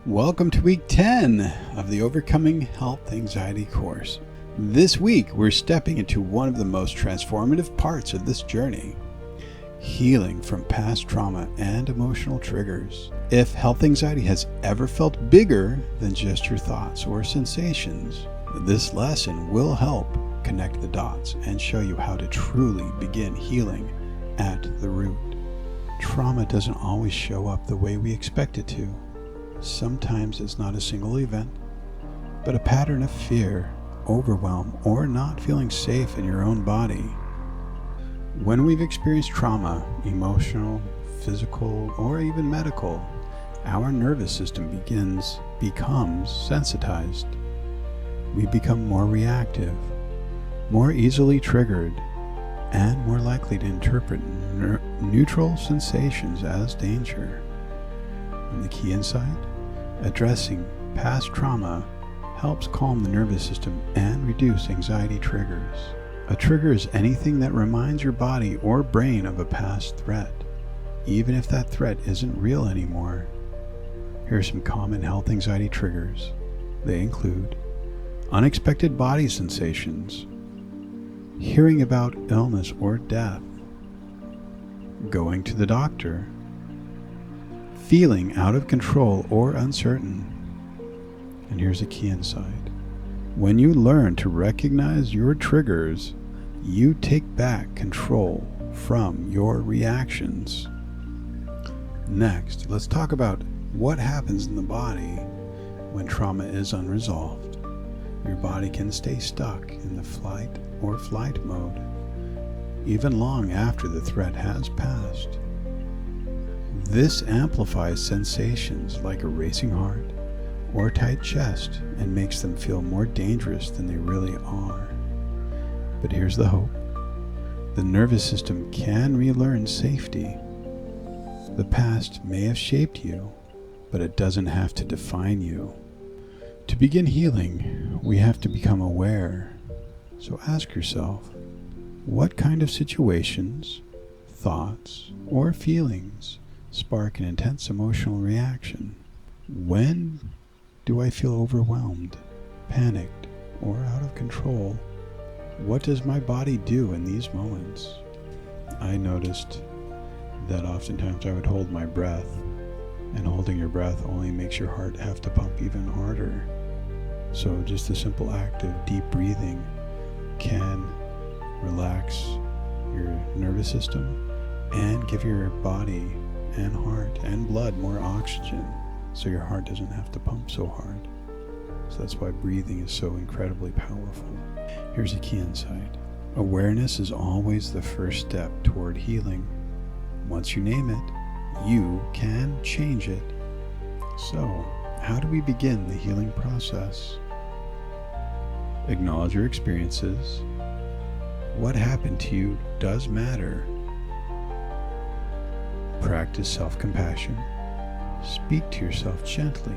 Welcome to week 10 of the Overcoming Health Anxiety course. This week, we're stepping into one of the most transformative parts of this journey, healing from past trauma and emotional triggers. If health anxiety has ever felt bigger than just your thoughts or sensations, this lesson will help connect the dots and show you how to truly begin healing at the root. Trauma doesn't always show up the way we expect it to. Sometimes it's not a single event, but a pattern of fear, overwhelm, or not feeling safe in your own body. When we've experienced trauma, emotional, physical, or even medical, our nervous system becomes sensitized. We become more reactive, more easily triggered, and more likely to interpret neutral sensations as danger. And the key insight? Addressing past trauma helps calm the nervous system and reduce anxiety triggers. A trigger is anything that reminds your body or brain of a past threat, even if that threat isn't real anymore. Here are some common health anxiety triggers. They include unexpected body sensations, hearing about illness or death, going to the doctor, feeling out of control or uncertain. And here's a key insight. When you learn to recognize your triggers, you take back control from your reactions. Next, let's talk about what happens in the body when trauma is unresolved. Your body can stay stuck in the flight or flight mode, even long after the threat has passed. This amplifies sensations like a racing heart or a tight chest and makes them feel more dangerous than they really are. But here's the hope. The nervous system can relearn safety. The past may have shaped you, but it doesn't have to define you. To begin healing, we have to become aware. So ask yourself, what kind of situations, thoughts, or feelings spark an intense emotional reaction? When do I feel overwhelmed, panicked, or out of control? What does my body do in these moments? I noticed that oftentimes I would hold my breath, and holding your breath only makes your heart have to pump even harder. So just the simple act of deep breathing can relax your nervous system and give your body and heart and blood more oxygen, so your heart doesn't have to pump so hard. So that's why breathing is so incredibly powerful. Here's a key insight. Awareness is always the first step toward healing. Once you name it, you can change it. So, how do we begin the healing process? Acknowledge your experiences. What happened to you does matter. Practice self-compassion. Speak to yourself gently,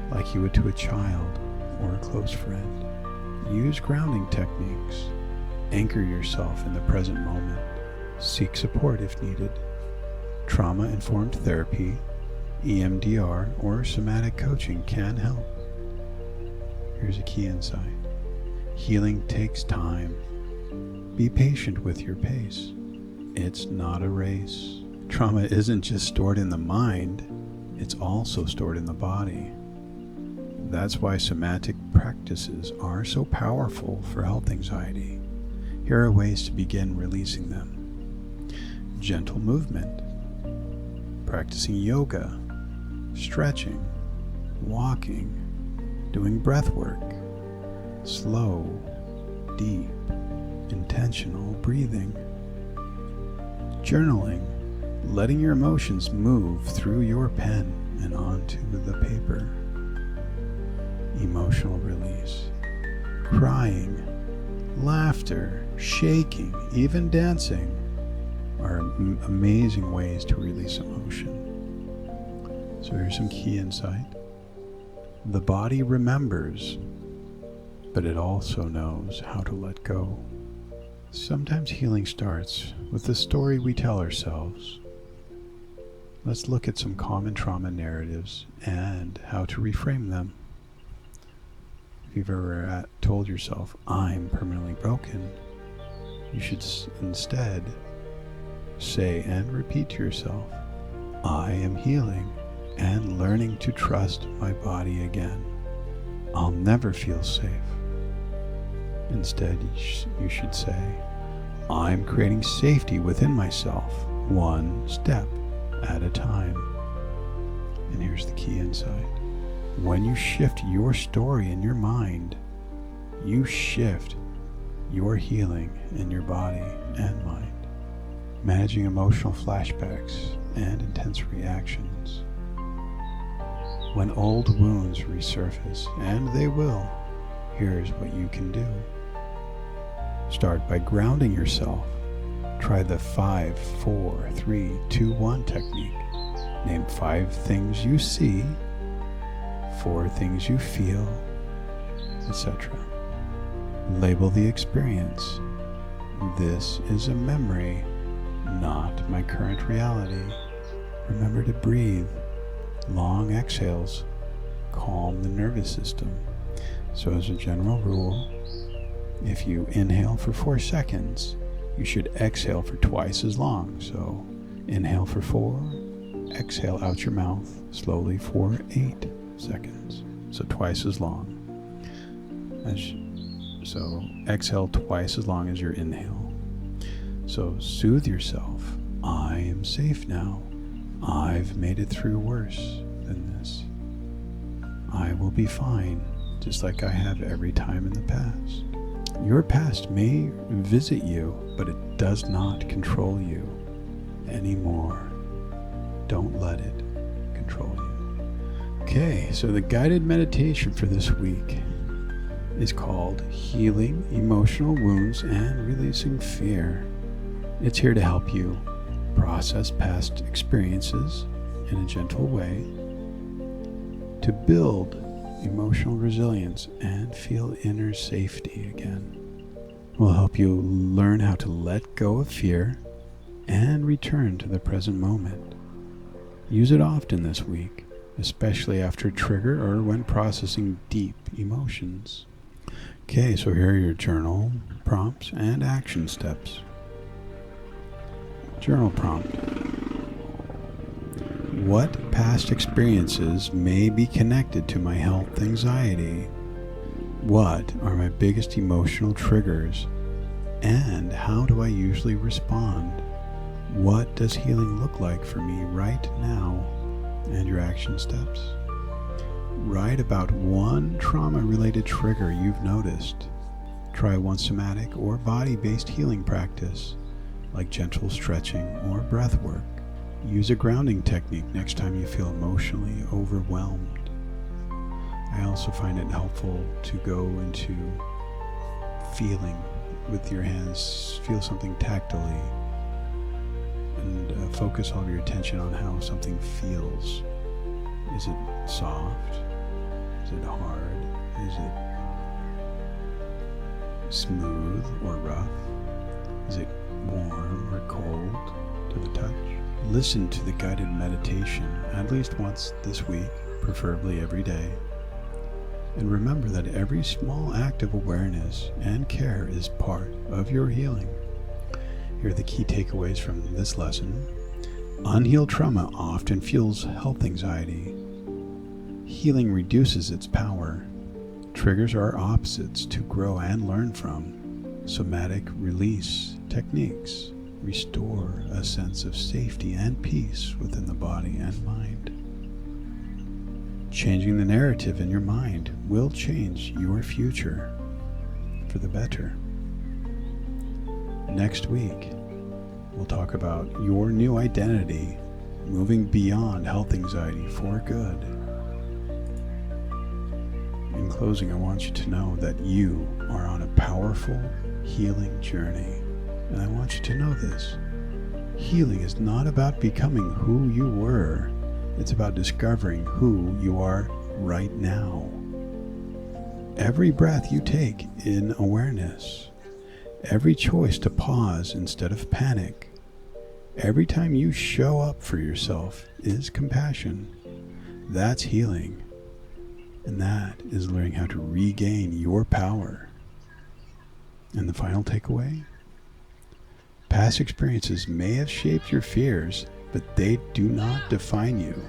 like you would to a child or a close friend. Use grounding techniques. Anchor yourself in the present moment. Seek support if needed. Trauma-informed therapy, EMDR, or somatic coaching can help. Here's a key insight. Healing takes time. Be patient with your pace. It's not a race. Trauma isn't just stored in the mind, it's also stored in the body. That's why somatic practices are so powerful for health anxiety. Here are ways to begin releasing them. Gentle movement, practicing yoga, stretching, walking, doing breath work, slow, deep, intentional breathing, journaling, letting your emotions move through your pen and onto the paper. Emotional release. Crying, laughter, shaking, even dancing are amazing ways to release emotion. So here's some key insight. The body remembers, but it also knows how to let go. Sometimes healing starts with the story we tell ourselves. let's look at some common trauma narratives and how to reframe them. If you've ever told yourself, I'm permanently broken, you should instead say and repeat to yourself, I am healing and learning to trust my body again. I'll never feel safe. Instead, you should say, I'm creating safety within myself, one step at a time. And here's the key insight. When you shift your story in your mind, you shift your healing in your body and mind, managing emotional flashbacks and intense reactions. When old wounds resurface, and they will, here's what you can do. Start by grounding yourself. Try the 5, 4, 3, 2, 1 technique. Name 5 things you see, 4 things you feel, etc. Label the experience. This is a memory, not my current reality. Remember to breathe. Long exhales calm the nervous system. So as a general rule, if you inhale for 4 seconds, you should exhale for twice as long. So inhale for 4, exhale out your mouth slowly for 8 seconds. So twice as long. So exhale twice as long as your inhale. So soothe yourself. I am safe now. I've made it through worse than this. I will be fine, just like I have every time in the past. Your past may visit you, but it does not control you anymore. Don't let it control you. Okay, so the guided meditation for this week is called Healing Emotional Wounds and Releasing Fear. It's here to help you process past experiences in a gentle way, to build emotional resilience and feel inner safety again. We'll help you learn how to let go of fear and return to the present moment. Use it often this week, especially after a trigger or when processing deep emotions. Okay, so here are your journal prompts and action steps. Journal prompt. What past experiences may be connected to my health anxiety? What are my biggest emotional triggers? And how do I usually respond? What does healing look like for me right now? And your action steps. Write about one trauma-related trigger you've noticed. Try one somatic or body-based healing practice, like gentle stretching or breath work. Use a grounding technique next time you feel emotionally overwhelmed. I also find it helpful to go into feeling with your hands, feel something tactily, and focus all of your attention on how something feels. Is it soft? Is it hard? Is it smooth or rough? Is it warm or cold to the touch? Listen to the guided meditation at least once this week, preferably every day. And remember that every small act of awareness and care is part of your healing. Here are the key takeaways from this lesson. Unhealed trauma often fuels health anxiety. Healing reduces its power. Triggers are opposites to grow and learn from. Somatic release techniques restore a sense of safety and peace within the body and mind. Changing the narrative in your mind will change your future for the better. Next week, we'll talk about your new identity, moving beyond health anxiety for good. In closing, I want you to know that you are on a powerful healing journey. And I want you to know this. Healing is not about becoming who you were. It's about discovering who you are right now. Every breath you take in awareness, every choice to pause instead of panic, Every time you show up for yourself is compassion. That's healing. And that is learning how to regain your power. And the final takeaway? Past experiences may have shaped your fears, but they do not define you.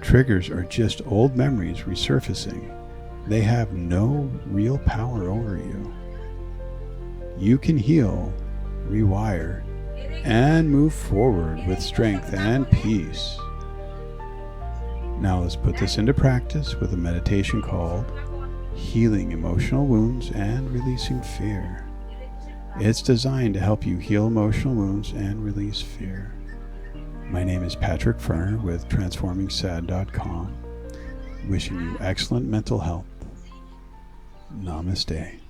Triggers are just old memories resurfacing. They have no real power over you. You can heal, rewire, and move forward with strength and peace. Now let's put this into practice with a meditation called Healing Emotional Wounds and Releasing Fear. It's designed to help you heal emotional wounds and release fear. My name is Patrick Ferner with TransformingSad.com. Wishing you excellent mental health. Namaste.